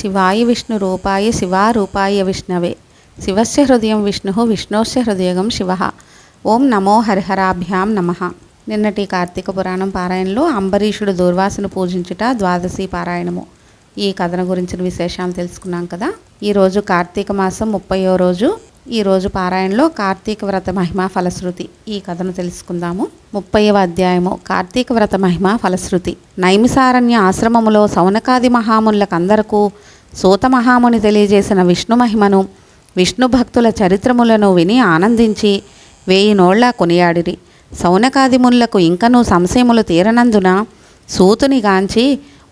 శివాయ విష్ణురూపాయ శివారూపాయ విష్ణవే శివస్య హృదయం విష్ణు విష్ణోస్య హృదయం శివ. ఓం నమో హరిహరాభ్యాం నమః. నిన్నటి కార్తీక పురాణం పారాయణలో అంబరీషుడు దూర్వాసును పూజించుట ద్వాదశి పారాయణము. ఈ కథను గురించిన విశేషాలు తెలుసుకున్నాం కదా. ఈరోజు కార్తీక మాసం 30వ రోజు. ఈరోజు పారాయణలో కార్తీక వ్రత మహిమ ఫలశ్రుతి ఈ కథను తెలుసుకుందాము. 30వ అధ్యాయము కార్తీక వ్రత మహిమ ఫలశ్రుతి. నైమిసారణ్య ఆశ్రమములో సౌనకాది మహామునులకందరకు సూత మహాముని తెలియజేసిన విష్ణు మహిమను, విష్ణు భక్తుల చరిత్రములను విని ఆనందించి 1000 నోళ్ల కొనియాడిరి. సౌనకాది మునులకు ఇంకనూ సంశయములు తీరనందున సూతుని గాంచి,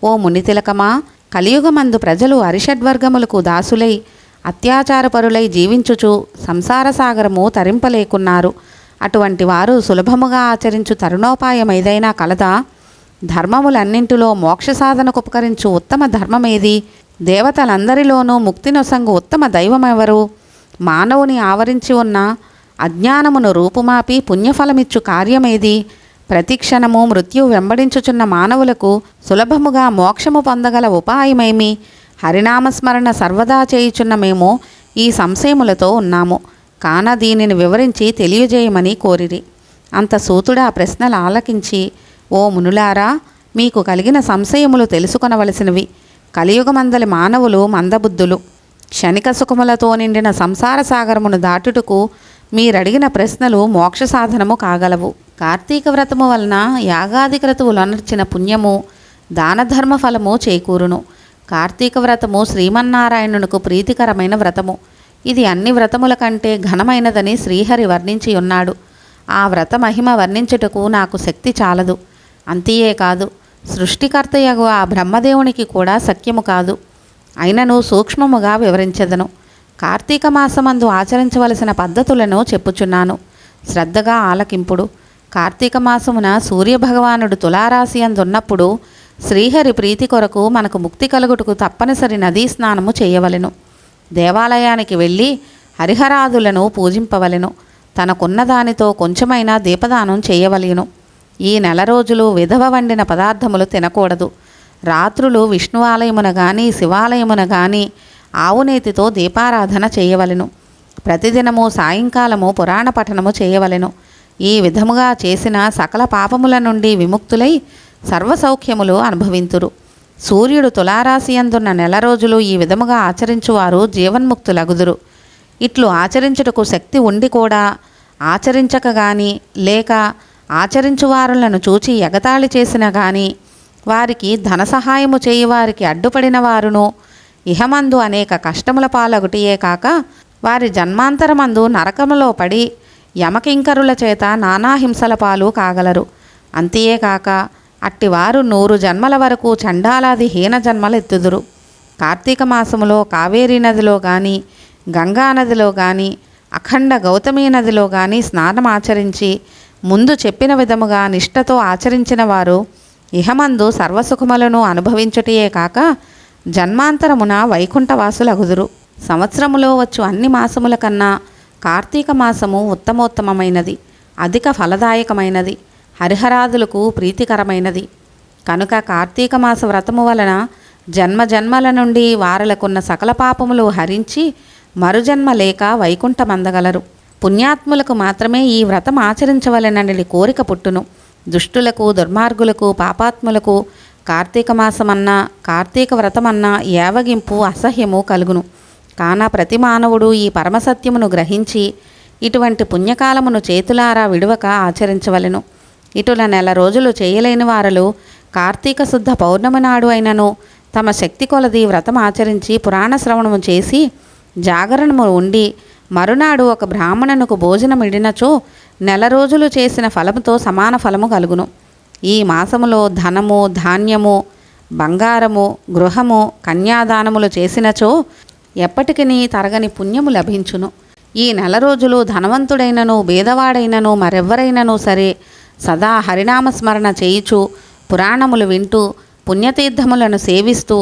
ఓ మునితిలకమా, కలియుగమందు ప్రజలు అరిషడ్వర్గములకు దాసులై అత్యాచారపరులై జీవించుచు సంసార సాగరము తరింపలేకున్నారు. అటువంటి వారు సులభముగా ఆచరించు తరుణోపాయం ఏదైనా కలదా? ధర్మములన్నింటిలో మోక్ష సాధనకు ఉపకరించు ఉత్తమ ధర్మమేది? దేవతలందరిలోనూ ముక్తినొసంగు ఉత్తమ దైవమెవరు? మానవుని ఆవరించి ఉన్న అజ్ఞానమును రూపుమాపి పుణ్యఫలమిచ్చు కార్యమేది? ప్రతిక్షణము మృత్యు వెంబడించుచున్న మానవులకు సులభముగా మోక్షము పొందగల ఉపాయమేమి? హరినామస్మరణ సర్వదా చేయుచున్న మేము ఈ సంశయములతో ఉన్నాము. కాన దీనిని వివరించి తెలియజేయమని కోరిరి. అంత సూతుడు ఆ ప్రశ్నలు ఆలకించి, ఓ మునులారా, మీకు కలిగిన సంశయములు తెలుసుకొనవలసినవి. కలియుగమందలి మానవులు మందబుద్ధులు. క్షణిక సుఖములతో నిండిన సంసార సాగరమును దాటుటకు మీరడిగిన ప్రశ్నలు మోక్ష సాధనము కాగలవు. కార్తీక వ్రతము వలన యాగాది క్రతువులనర్చిన పుణ్యము, దానధర్మ ఫలము చేకూరును. కార్తీక వ్రతము శ్రీమన్నారాయణునకు ప్రీతికరమైన వ్రతము. ఇది అన్ని వ్రతముల కంటే ఘనమైనదని శ్రీహరి వర్ణించి ఉన్నాడు. ఆ వ్రత మహిమ వర్ణించుటకు నాకు శక్తి చాలదు. అంతియే కాదు, సృష్టికర్తయగు ఆ బ్రహ్మదేవునికి కూడా శక్యము కాదు. అయినను సూక్ష్మముగా వివరించెదను. కార్తీక మాసమందు ఆచరించవలసిన పద్ధతులను చెప్పుచున్నాను. శ్రద్ధగా ఆలకింపుడు. కార్తీక మాసమున సూర్యభగవానుడు తులారాశి అందున్నప్పుడు శ్రీహరి ప్రీతి కొరకు మనకు ముక్తి కలుగుటకు తప్పనిసరి నదీ స్నానము చేయవలెను. దేవాలయానికి వెళ్ళి హరిహరాదులను పూజింపవలెను. తనకున్న దానితో కొంచెమైనా దీపదానం చేయవలెను. ఈ నెల రోజులు విధవ వండిన పదార్థములు తినకూడదు. రాత్రులు విష్ణు ఆలయమున గాని శివాలయమున గాని ఆవునేతితో దీపారాధన చేయవలెను. ప్రతిదినము సాయంకాలము పురాణ పఠనము చేయవలెను. ఈ విధముగా చేసిన సకల పాపముల నుండి విముక్తులై సర్వసౌఖ్యములు అనుభవింతురు. సూర్యుడు తులారాశి అందున్న నెల రోజులు ఈ విధముగా ఆచరించువారు జీవన్ముక్తులగుదురు. ఇట్లు ఆచరించుటకు శక్తి ఉండి కూడా ఆచరించక గాని, లేక ఆచరించువారులను చూచి ఎగతాళి చేసిన గాని, వారికి ధన సహాయము చేయువారికి అడ్డుపడిన వారును ఇహమందు అనేక కష్టముల పాలగుటియే కాక, వారి జన్మాంతరమందు నరకములో పడి యమకింకరుల చేత నానాహింసల పాలు కాగలరు. అంతియే కాక అట్టివారు 100 జన్మల వరకు చండాలాది హీన జన్మలెత్తుదురు. కార్తీక మాసములో కావేరీ నదిలో గాని, గంగా నదిలో గాని, అఖండ గౌతమీ నదిలో గాని స్నానం ఆచరించి ముందు చెప్పిన విధముగా నిష్ఠతో ఆచరించిన వారు ఇహమందు సర్వసుఖములను అనుభవించుటయే కాక జన్మాంతరమున వైకుంఠవాసులగుదురు. సంవత్సరములో వచ్చు అన్ని మాసముల కన్నా కార్తీక మాసము ఉత్తమోత్తమైనది, అధిక ఫలదాయకమైనది, హరిహరాదులకు ప్రీతికరమైనది. కనుక కార్తీక మాస వ్రతము వలన జన్మజన్మల నుండి వారలకున్న సకల పాపములు హరించి మరుజన్మ లేక వైకుంఠమందగలరు. పుణ్యాత్ములకు మాత్రమే ఈ వ్రతం ఆచరించవలెనని కోరిక పుట్టును. దుష్టులకు, దుర్మార్గులకు, పాపాత్ములకు కార్తీక మాసమన్నా కార్తీక వ్రతమన్నా ఏవగింపు, అసహ్యము కలుగును. కాన ప్రతి మానవుడు ఈ పరమసత్యమును గ్రహించి ఇటువంటి పుణ్యకాలమును చేతులారా విడువక ఆచరించవలెను. ఇటుల నెల రోజులు చేయలేని వారలు కార్తీక శుద్ధ పౌర్ణమి నాడు అయినను తమ శక్తి కొలది వ్రతం ఆచరించి పురాణ శ్రవణము చేసి జాగరణము ఉండి మరునాడు ఒక బ్రాహ్మణునకు భోజనమిడినచో నెల రోజులు చేసిన ఫలముతో సమాన ఫలము కలుగును. ఈ మాసములో ధనము, ధాన్యము, బంగారము, గృహము, కన్యాదానములు చేసినచో ఎప్పటికీ తరగని పుణ్యము లభించును. ఈ నెల రోజులు ధనవంతుడైనను బేదవాడైనను మరెవ్వరైనను సరే సదా హరినామస్మరణ చేయుచు పురాణములు వింటూ పుణ్యతీర్థములను సేవిస్తూ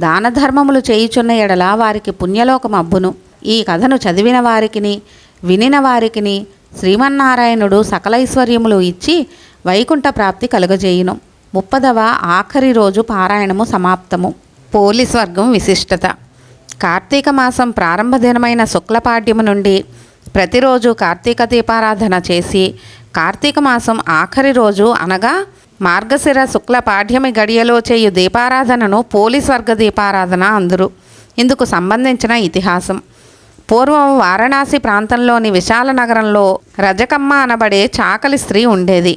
దానధర్మములు చేయుచున్న ఎడల వారికి పుణ్యలోకం అబ్బును. ఈ కథను చదివిన వారికిని వినిన వారికిని శ్రీమన్నారాయణుడు సకలైశ్వర్యములు ఇచ్చి వైకుంఠ ప్రాప్తి కలుగజేయును. 30వ ఆఖరి రోజు పారాయణము సమాప్తము. పోలీస్ వర్గం విశిష్టత. కార్తీక మాసం ప్రారంభ దినమైన శుక్లపాడ్యము నుండి ప్రతిరోజు కార్తీక దీపారాధన చేసి కార్తీక మాసం ఆఖరి రోజు అనగా మార్గశిర శుక్ల పాడ్యమి గడియలో చేయు దీపారాధనను పోలీస్ వర్గ దీపారాధన అందురు. ఇందుకు సంబంధించిన ఇతిహాసం. పూర్వం వారణాసి ప్రాంతంలోని విశాల నగరంలో రజకమ్మ అనబడే చాకలి స్త్రీ ఉండేది.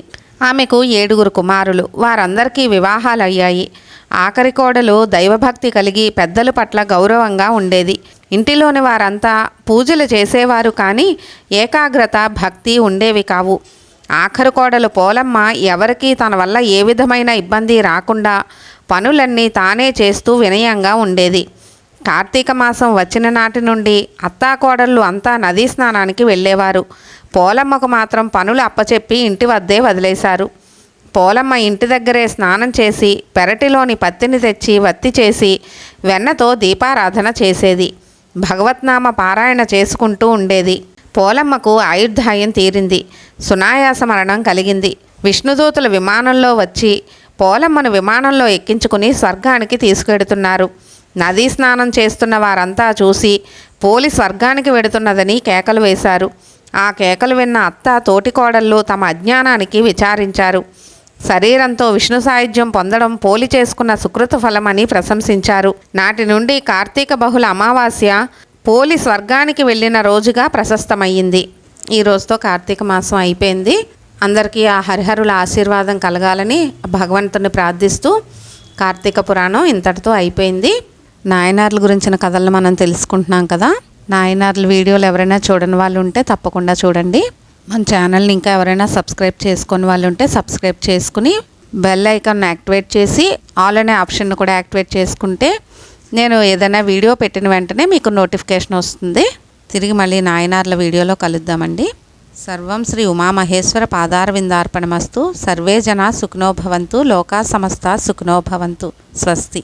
ఆమెకు 7 కుమారులు. వారందరికీ వివాహాలయ్యాయి. ఆఖరి కోడలు దైవభక్తి కలిగి పెద్దల పట్ల గౌరవంగా ఉండేది. ఇంటిలోని వారంతా పూజలు చేసేవారు, కానీ ఏకాగ్రత భక్తి ఉండేవి కావు. ఆఖరి కోడలు పోలమ్మ ఎవరికీ తన వల్ల ఏ విధమైన ఇబ్బంది రాకుండా పనులన్నీ తానే చేస్తూ వినయంగా ఉండేది. కార్తీక మాసం వచ్చిన నాటి నుండి అత్తాకోడళ్ళు అంతా నదీ స్నానానికి వెళ్ళేవారు. పోలమ్మకు మాత్రం పనులు అప్పచెప్పి ఇంటి వద్దే వదిలేశారు. పోలమ్మ ఇంటి దగ్గరే స్నానం చేసి పెరటిలోని పత్తిని తెచ్చి వత్తి చేసి వెన్నతో దీపారాధన చేసేది. భగవత్నామ పారాయణ చేసుకుంటూ ఉండేది. పోలమ్మకు ఆయుర్దాయం తీరింది. సునాయాస మరణం కలిగింది. విష్ణుదూతుల విమానంలో వచ్చి పోలమ్మను విమానంలో ఎక్కించుకుని స్వర్గానికి తీసుకెడుతున్నారు. నదీ స్నానం చేస్తున్న వారంతా చూసి పోలి స్వర్గానికి వెడుతున్నదని కేకలు వేశారు. ఆ కేకలు విన్న అత్త తోటికోడళ్ళు తమ అజ్ఞానానికి విచారించారు. శరీరంతో విష్ణు సాయుధ్యం పొందడం పోలి చేసుకున్న సుకృత ఫలమని ప్రశంసించారు. నాటి నుండి కార్తీక బహుళ అమావాస్య పోలి స్వర్గానికి వెళ్ళిన రోజుగా ప్రశస్తమయ్యింది. ఈ రోజుతో కార్తీక మాసం అయిపోయింది. అందరికీ ఆ హరిహరుల ఆశీర్వాదం కలగాలని భగవంతుని ప్రార్థిస్తూ కార్తీక పురాణం ఇంతటితో అయిపోయింది. నాయనార్ల గురించిన కథలను మనం తెలుసుకుంటున్నాం కదా. నాయనార్ల వీడియోలు ఎవరైనా చూడని వాళ్ళు ఉంటే తప్పకుండా చూడండి. మన ఛానల్ని ఇంకా ఎవరైనా సబ్స్క్రైబ్ చేసుకుని వాళ్ళు ఉంటే సబ్స్క్రైబ్ చేసుకుని బెల్ ఐకాన్ యాక్టివేట్ చేసి ఆల్ అనే ఆప్షన్ కూడా యాక్టివేట్ చేసుకుంటే నేను ఏదైనా వీడియో పెట్టిన వెంటనే మీకు నోటిఫికేషన్ వస్తుంది. తిరిగి మళ్ళీ నాయనార్ల వీడియోలో కలుద్దామండి. సర్వం శ్రీ ఉమామహేశ్వర పాదారవిందార్పణమస్తు. సర్వే జనా సుఖినో భవంతు. లోకా సమస్త సుఖినో భవంతు. స్వస్తి.